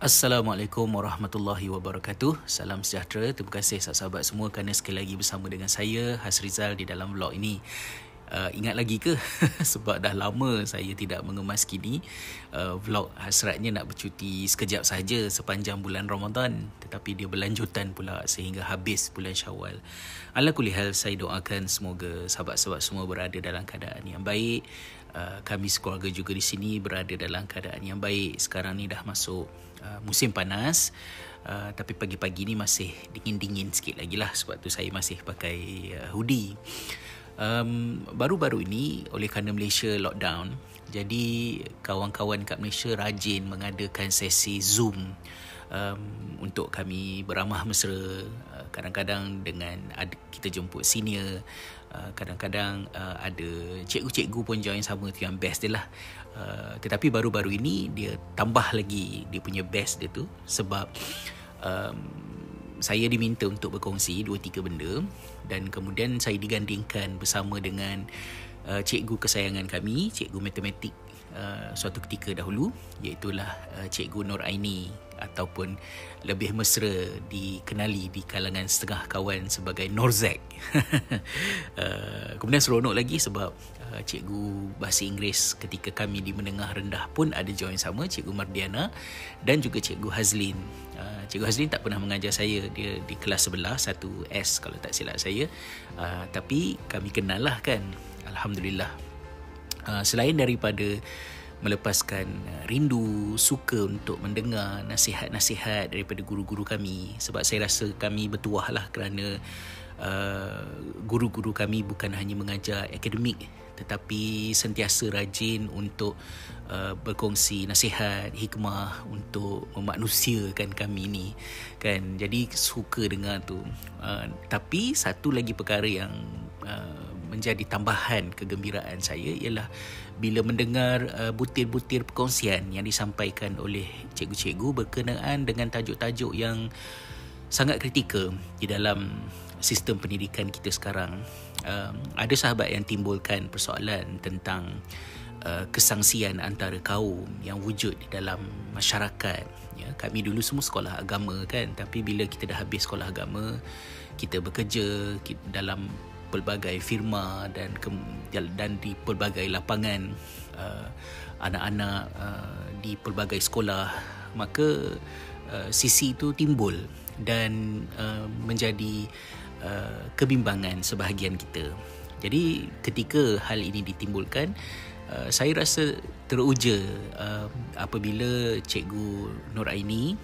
Assalamualaikum warahmatullahi wabarakatuh. Salam sejahtera. Terima kasih sahabat-sahabat semua kerana sekali lagi bersama dengan saya Hasrizal di dalam vlog ini. Ingat lagi ke? Sebab dah lama saya tidak mengemas kini vlog. Hasratnya nak bercuti sekejap saja sepanjang bulan Ramadan, tetapi dia berlanjutan pula sehingga habis bulan Syawal. Ala kulli hal, saya doakan semoga sahabat-sahabat semua berada dalam keadaan yang baik. Kami sekeluarga juga di sini berada dalam keadaan yang baik. Sekarang ni dah masuk musim panas, tapi pagi-pagi ni masih dingin-dingin sikit lagi lah. Sebab tu saya masih pakai hoodie. Baru-baru ini oleh kerana Malaysia lockdown, jadi kawan-kawan kat Malaysia rajin mengadakan sesi Zoom untuk kami beramah mesra. Kadang-kadang dengan kita jemput senior, kadang-kadang ada cikgu-cikgu pun join sama. Tu yang best dia lah. Tetapi baru-baru ini dia tambah lagi dia punya best dia tu, sebab saya diminta untuk berkongsi 2-3 benda, dan kemudian saya digandingkan bersama dengan cikgu kesayangan kami, cikgu matematik suatu ketika dahulu, iaitulah Cikgu Nur Aini, ataupun lebih mesra dikenali di kalangan setengah kawan sebagai Norzek. Kemudian seronok lagi sebab cikgu bahasa Inggeris ketika kami di menengah rendah pun ada join sama, Cikgu Mardiana dan juga Cikgu Hazlin. Cikgu Hazlin tak pernah mengajar saya, dia di kelas sebelah 1S kalau tak silap saya, tapi kami kenal lah kan, Alhamdulillah. Selain daripada melepaskan rindu, suka untuk mendengar nasihat-nasihat daripada guru-guru kami, sebab saya rasa kami bertuah lah kerana guru-guru kami bukan hanya mengajar akademik, tetapi sentiasa rajin untuk berkongsi nasihat, hikmah untuk memanusiakan kami ni kan. Jadi suka dengar tu. Tapi satu lagi perkara yang menjadi tambahan kegembiraan saya ialah bila mendengar butir-butir perkongsian yang disampaikan oleh cikgu-cikgu berkenaan dengan tajuk-tajuk yang sangat kritikal di dalam sistem pendidikan kita sekarang. Ada sahabat yang timbulkan persoalan tentang kesangsian antara kaum yang wujud di dalam masyarakat. Ya, kami dulu semua sekolah agama kan, tapi bila kita dah habis sekolah agama, kita bekerja dalam pelbagai firma dan di pelbagai lapangan, anak-anak di pelbagai sekolah, maka sisi itu timbul dan menjadi kebimbangan sebahagian kita. Jadi ketika hal ini ditimbulkan, saya rasa teruja apabila Cikgu Nur Aini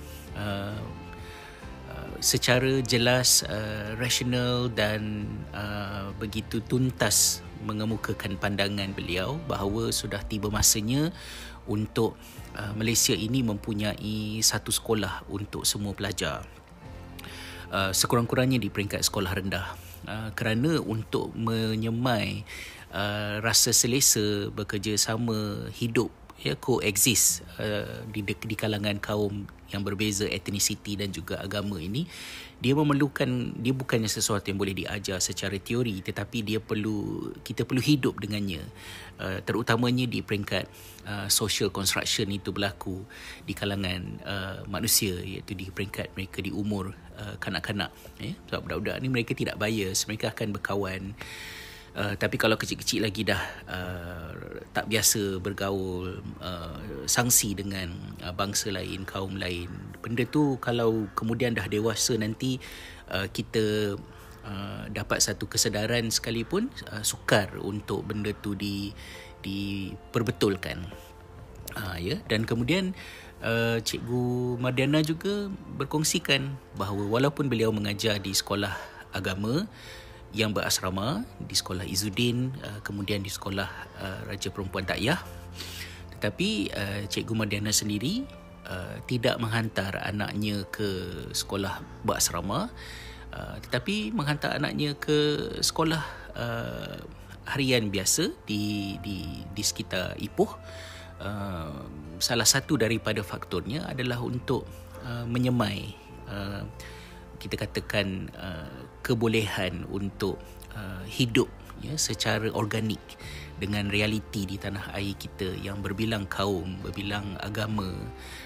secara jelas, rasional dan begitu tuntas mengemukakan pandangan beliau bahawa sudah tiba masanya untuk Malaysia ini mempunyai satu sekolah untuk semua pelajar, sekurang-kurangnya di peringkat sekolah rendah, kerana untuk menyemai rasa selesa bekerjasama hidup, ya, coexist di kalangan kaum yang berbeza etnisiti dan juga agama ini, dia bukannya sesuatu yang boleh diajar secara teori, tetapi kita perlu hidup dengannya, terutamanya di peringkat social construction itu berlaku di kalangan manusia, iaitu di peringkat mereka di umur kanak-kanak. Sebab budak-budak ni mereka tidak bias, mereka akan berkawan. Tapi kalau kecil-kecil lagi dah tak biasa bergaul, sangsi dengan bangsa lain, kaum lain, benda tu kalau kemudian dah dewasa nanti, kita dapat satu kesedaran sekalipun, sukar untuk benda tu diperbetulkan. Ya, dan kemudian Cikgu Mardiana juga berkongsikan bahawa walaupun beliau mengajar di sekolah agama yang berasrama, di sekolah Izzuddin, kemudian di sekolah Raja Perempuan Takyah, tetapi Cikgu Mardiana sendiri tidak menghantar anaknya ke sekolah berasrama, tetapi menghantar anaknya ke sekolah harian biasa di sekitar Ipoh. Salah satu daripada faktornya adalah untuk menyemai, kita katakan, kebolehan untuk hidup ya, secara organik dengan realiti di tanah air kita yang berbilang kaum, berbilang agama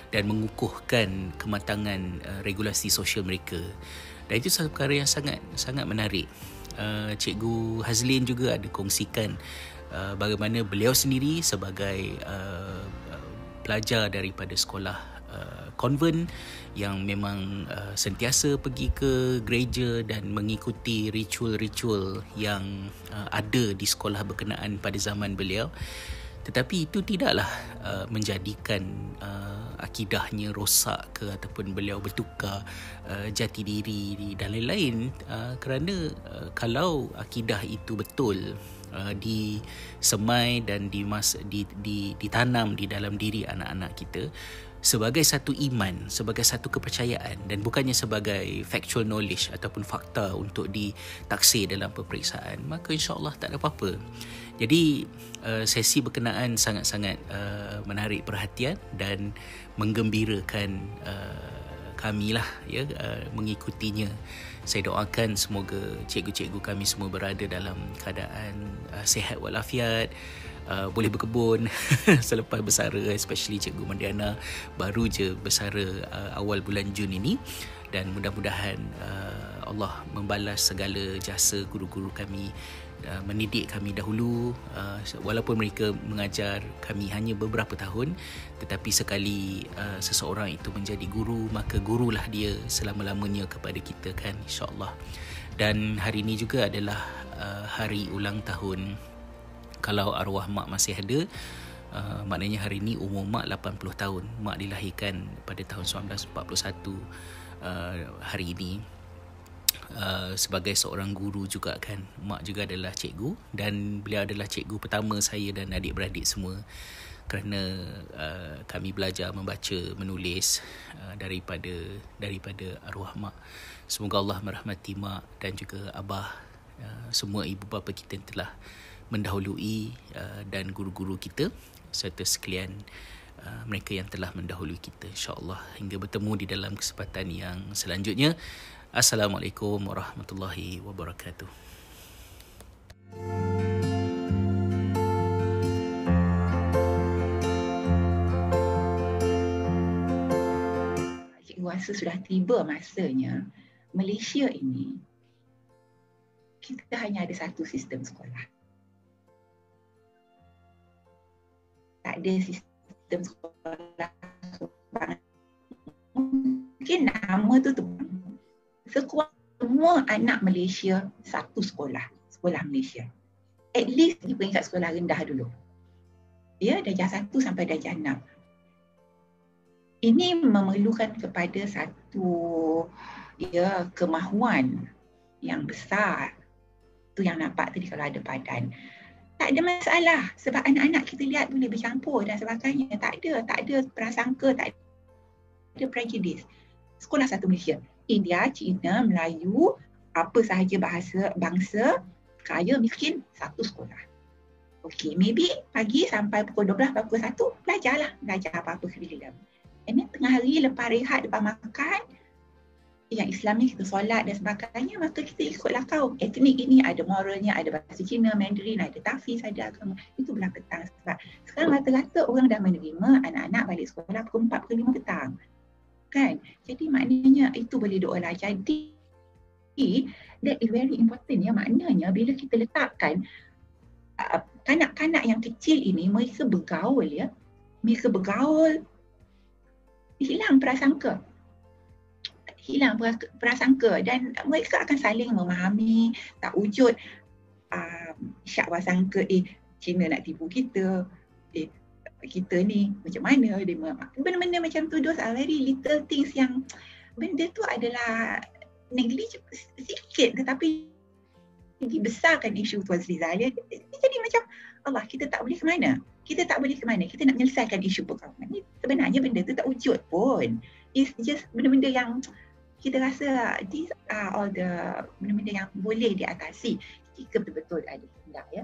dan mengukuhkan kematangan regulasi sosial mereka. Dan itu satu perkara yang sangat menarik. Cikgu Hazlin juga ada kongsikan bagaimana beliau sendiri sebagai pelajar daripada sekolah konvent yang memang sentiasa pergi ke gereja dan mengikuti ritual-ritual yang ada di sekolah berkenaan pada zaman beliau. Tetapi itu tidaklah menjadikan akidahnya rosak ke ataupun beliau bertukar jati diri dan lain-lain, kerana kalau akidah itu betul disemai dan ditanam di dalam diri anak-anak kita sebagai satu iman, sebagai satu kepercayaan dan bukannya sebagai factual knowledge ataupun fakta untuk ditaksir dalam peperiksaan, maka insya-Allah tak ada apa-apa. Jadi sesi berkenaan sangat-sangat menarik perhatian dan menggembirakan kami lah, ya, mengikutinya. Saya doakan semoga cikgu-cikgu kami semua berada dalam keadaan sihat walafiat, boleh berkebun selepas bersara, especially Cikgu Mandiana baru je bersara awal bulan Jun ini, dan mudah-mudahan Allah membalas segala jasa guru-guru kami, mendidik kami dahulu, walaupun mereka mengajar kami hanya beberapa tahun, tetapi sekali seseorang itu menjadi guru, maka gurulah dia selama-lamanya kepada kita, kan, insya-Allah. Dan hari ini juga adalah hari ulang tahun, kalau arwah mak masih ada, maknanya hari ini umur mak 80 tahun. Mak dilahirkan pada tahun 1941. Hari ini sebagai seorang guru juga, kan, mak juga adalah cikgu dan beliau adalah cikgu pertama saya dan adik-beradik semua, kerana kami belajar membaca menulis daripada arwah mak. Semoga Allah merahmati mak dan juga abah, semua ibu bapa kita yang telah mendahului, dan guru-guru kita serta sekalian mereka yang telah mendahului kita, insya-Allah, hingga bertemu di dalam kesempatan yang selanjutnya. Assalamualaikum warahmatullahi wabarakatuh. Cikgu rasa sudah tiba masanya Malaysia ini kita hanya ada satu sistem sekolah. Tak ada sistem sekolah. Mungkin nama tu semua anak Malaysia satu sekolah Malaysia. At least di peringkat sekolah rendah dulu. Ya, darjah 1 sampai darjah 6. Ini memerlukan kepada satu kemahuan yang besar. Tu yang nampak tadi kalau ada padan. Tak ada masalah sebab anak-anak kita lihat boleh bercampur dan sebagainya. Tak ada prasangka, tak ada prejudice. Sekolah satu Malaysia. India, Cina, Melayu, apa sahaja bangsa, kaya, miskin, satu sekolah. Okey, maybe pagi sampai pukul 12, pukul 1, belajar apa-apa curriculum. And then tengah hari lepas rehat, lepas makan, yang Islam ni kita solat dan sebagainya, maka kita ikutlah kaum. Etnik ini ada moralnya, ada bahasa Cina, Mandarin, ada tafiz, ada agama. Itu belah petang. Sebab sekarang rata-rata orang dah menerima anak-anak balik sekolah pukul 4, pukul 5 petang. Kan? Jadi maknanya itu boleh diolah. Jadi that is very important ya. Maknanya bila kita letakkan kanak-kanak yang kecil ini, mereka bergaul ya. Mereka bergaul, hilang prasangka dan mereka akan saling memahami, tak wujud syak prasangka Cina nak tipu kita, kita ni macam mana, benda-benda macam tu. Those are very little things yang benda tu adalah negligible sikit tetapi dibesarkan isu Tuan Sri Zahir. Jadi macam Allah, kita tak boleh ke mana, kita nak menyelesaikan isu perkauman ni. Sebenarnya benda tu tak wujud pun. It's just benda-benda yang kita rasa these are all the benda-benda yang boleh diatasi jika betul-betul ada tindak ya.